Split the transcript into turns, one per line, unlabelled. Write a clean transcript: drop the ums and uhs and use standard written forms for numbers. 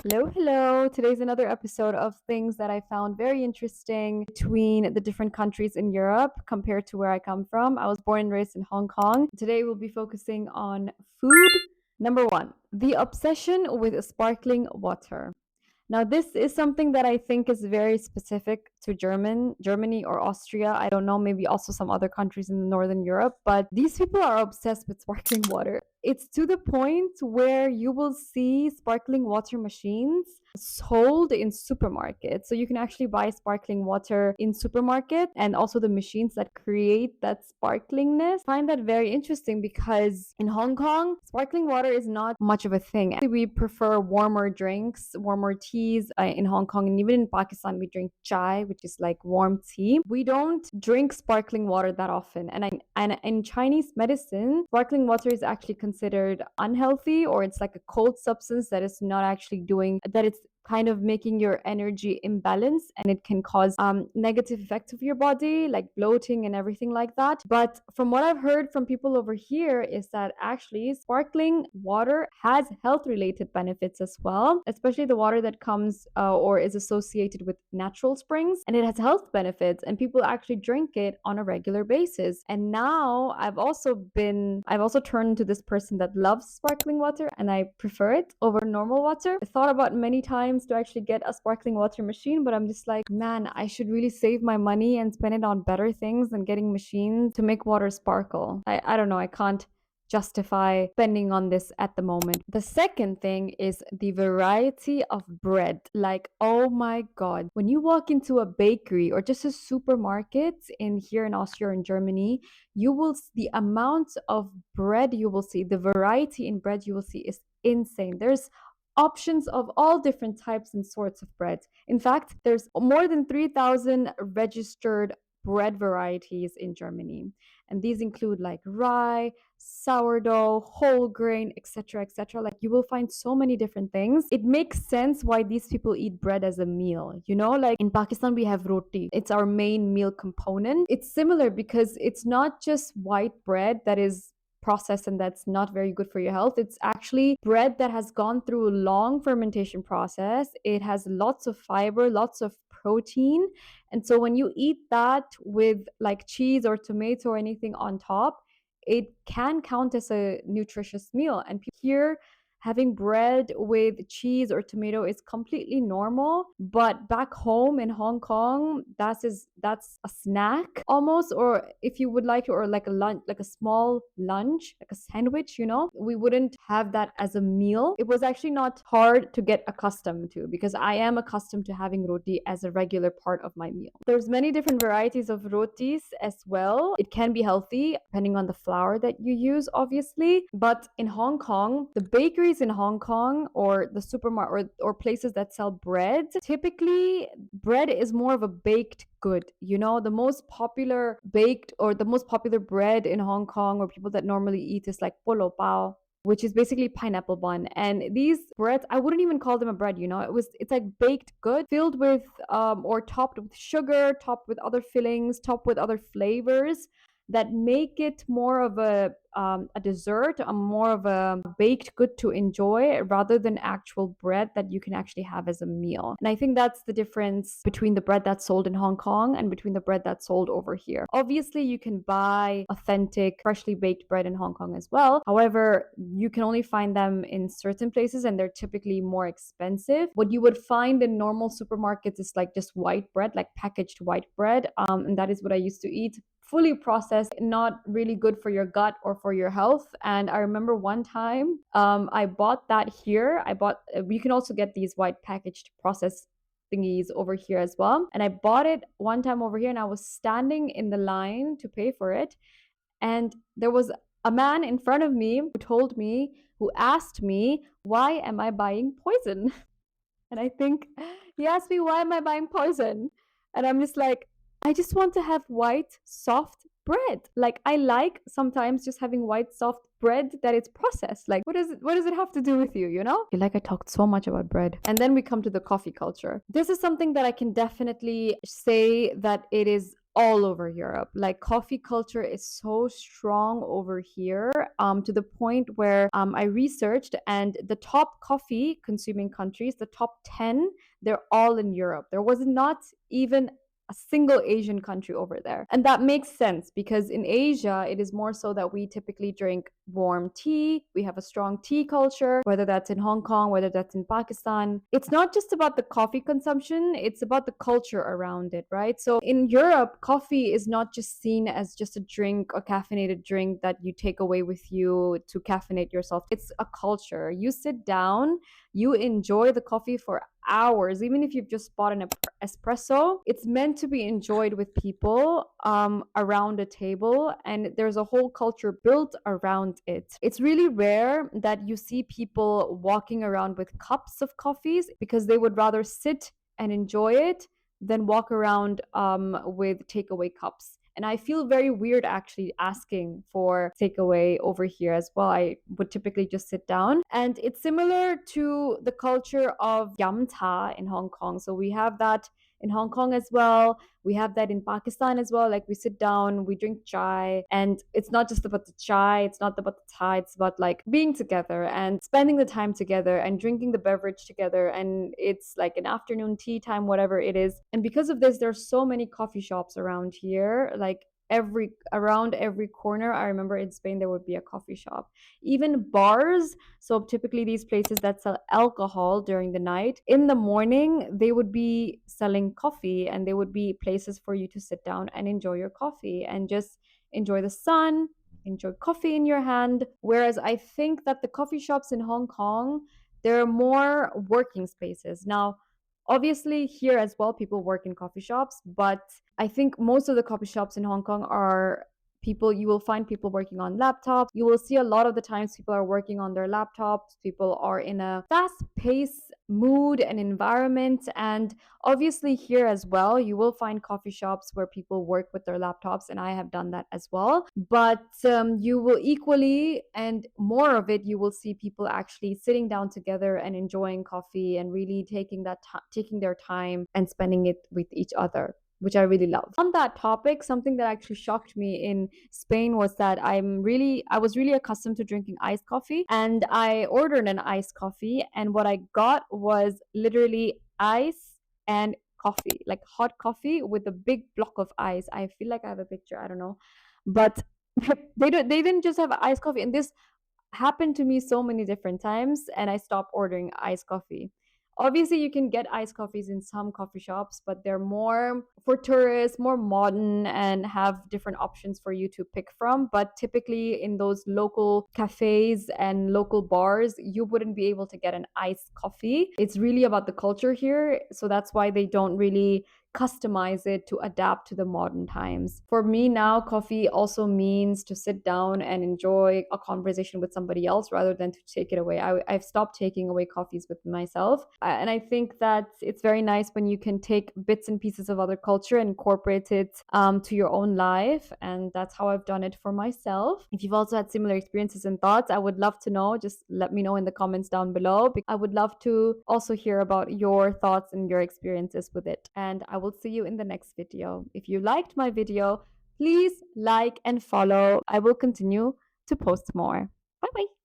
Hello, hello. Today's another episode of things that I found very interesting between the different countries in Europe compared to where I come from. I was born and raised in Hong Kong. Today we'll be focusing on food. Number one, the obsession with sparkling water. Now, this is something that I think is very specific to Germany or Austria. I don't know, maybe also some other countries in Northern Europe, but these people are obsessed with sparkling water. It's to the point where you will see sparkling water machines sold in supermarkets. So you can actually buy sparkling water in supermarket and also the machines that create that sparklingness. I find that very interesting because in Hong Kong, sparkling water is not much of a thing. Actually, we prefer warmer drinks, warmer teas in Hong Kong, and even in Pakistan we drink chai, which is like warm tea. We don't drink sparkling water that often. And in Chinese medicine, sparkling water is actually considered unhealthy, or it's like a cold substance that is not actually doing that. It's kind of making your energy imbalance, and it can cause negative effects of your body like bloating and everything like that. But from what I've heard from people over here is that actually sparkling water has health related benefits as well, especially the water that comes or is associated with natural springs, and it has health benefits and people actually drink it on a regular basis. And now I've also turned into this person that loves sparkling water, and I prefer it over normal water. I thought about many times to actually get a sparkling water machine, but I'm just like, man, I should really save my money and spend it on better things than getting machines to make water sparkle. I don't know, I can't justify spending on this at the moment. The second thing is the variety of bread. Like, oh my god, when you walk into a bakery or just a supermarket in here in Austria or in Germany, you will the amount of bread you will see, the variety in bread you will see is insane. There's options of all different types and sorts of bread. In fact, there's more than 3,000 registered bread varieties in Germany. And these include like rye, sourdough, whole grain, etc., etc. Like you will find so many different things. It makes sense why these people eat bread as a meal. You know, like in Pakistan, we have roti. It's our main meal component. It's similar because it's not just white bread that is processed and that's not very good for your health. It's actually bread that has gone through a long fermentation process. It has lots of fiber, lots of protein. And so when you eat that with like cheese or tomato or anything on top, it can count as a nutritious meal. And here, having bread with cheese or tomato is completely normal. But back home in Hong Kong, that's a snack almost, or if you would like, or like a lunch, like a small lunch, like a sandwich, you know, we wouldn't have that as a meal. It was actually not hard to get accustomed to because I am accustomed to having roti as a regular part of my meal. There's many different varieties of rotis as well. It can be healthy depending on the flour that you use, obviously. But in Hong Kong, the bakeries in Hong Kong or the supermarket or places that sell bread, typically bread is more of a baked good. You know, the most popular baked or the most popular bread in Hong Kong or people that normally eat is like polo pao, which is basically pineapple bun. And these breads, I wouldn't even call them a bread, you know. It's like baked good, filled with or topped with sugar, topped with other fillings, topped with other flavors that make it more of a dessert, a more of a baked good to enjoy rather than actual bread that you can actually have as a meal. And I think that's the difference between the bread that's sold in Hong Kong and between the bread that's sold over here. Obviously, you can buy authentic, freshly baked bread in Hong Kong as well. However, you can only find them in certain places and they're typically more expensive. What you would find in normal supermarkets is like just white bread, like packaged white bread. And that is what I used to eat, fully processed, not really good for your gut or for your health. And I remember one time I bought that here. You can also get these white packaged processed thingies over here as well. And I bought it one time over here and I was standing in the line to pay for it. And there was a man in front of me who asked me, why am I buying poison? And I think he asked me, why am I buying poison? And I'm just like, I just want to have white, soft bread. Like I like sometimes just having white, soft bread that it's processed. Like what does it have to do with you, you know? I feel like I talked so much about bread. And then we come to the coffee culture. This is something that I can definitely say that it is all over Europe. Like coffee culture is so strong over here, to the point where I researched, and the top coffee consuming countries, the top 10, they're all in Europe. There was not even a single Asian country over there. And that makes sense because in Asia, it is more so that we typically drink warm tea. We have a strong tea culture, whether that's in Hong Kong, whether that's in Pakistan. It's not just about the coffee consumption, it's about the culture around it, right? So in Europe, coffee is not just seen as just a drink, a caffeinated drink that you take away with you to caffeinate yourself. It's a culture. You sit down, you enjoy the coffee for hours, even if you've just bought an espresso. It's meant to be enjoyed with people around a table, and there's a whole culture built around it. It's really rare that you see people walking around with cups of coffees because they would rather sit and enjoy it than walk around with takeaway cups. And I feel very weird actually asking for takeaway over here as well. I would typically just sit down. And it's similar to the culture of yam cha in Hong Kong. So we have that in Hong Kong as well. We have that in Pakistan as well. Like we sit down, we drink chai, and it's not just about the chai, it's not about the chai, it's about like being together and spending the time together and drinking the beverage together. And it's like an afternoon tea time, whatever it is. And because of this, there's so many coffee shops around here. Like around every corner, I remember in Spain there would be a coffee shop. Even bars, so typically these places that sell alcohol during the night, in the morning they would be selling coffee, and they would be places for you to sit down and enjoy your coffee and just enjoy the sun, enjoy coffee in your hand. Whereas I think that the coffee shops in Hong Kong, they're more working spaces. Now, obviously here as well people work in coffee shops, but I think most of the coffee shops in Hong Kong are people, you will find people working on laptops. You will see a lot of the times people are working on their laptops. People are in a fast paced mood and environment. And obviously, here as well, you will find coffee shops where people work with their laptops, and I have done that as well. But you will equally, and more of it, you will see people actually sitting down together and enjoying coffee and really taking their time and spending it with each other, which I really love. On that topic, something that actually shocked me in Spain was that I was really accustomed to drinking iced coffee, and I ordered an iced coffee, and what I got was literally ice and coffee, like hot coffee with a big block of ice. I feel like I have a picture, I don't know. But they didn't just have iced coffee, and this happened to me so many different times, and I stopped ordering iced coffee. Obviously, you can get iced coffees in some coffee shops, but they're more for tourists, more modern, and have different options for you to pick from. But typically, in those local cafes and local bars, you wouldn't be able to get an iced coffee. It's really about the culture here. So that's why they don't really customize it to adapt to the modern times. For me now, coffee also means to sit down and enjoy a conversation with somebody else rather than to take it away. I've stopped taking away coffees with myself. And I think that it's very nice when you can take bits and pieces of other culture and incorporate it to your own life. And that's how I've done it for myself. If you've also had similar experiences and thoughts, I would love to know. Just let me know in the comments down below. I would love to also hear about your thoughts and your experiences with it. And I will see you in the next video. If you liked my video, please like and follow. I will continue to post more. Bye bye.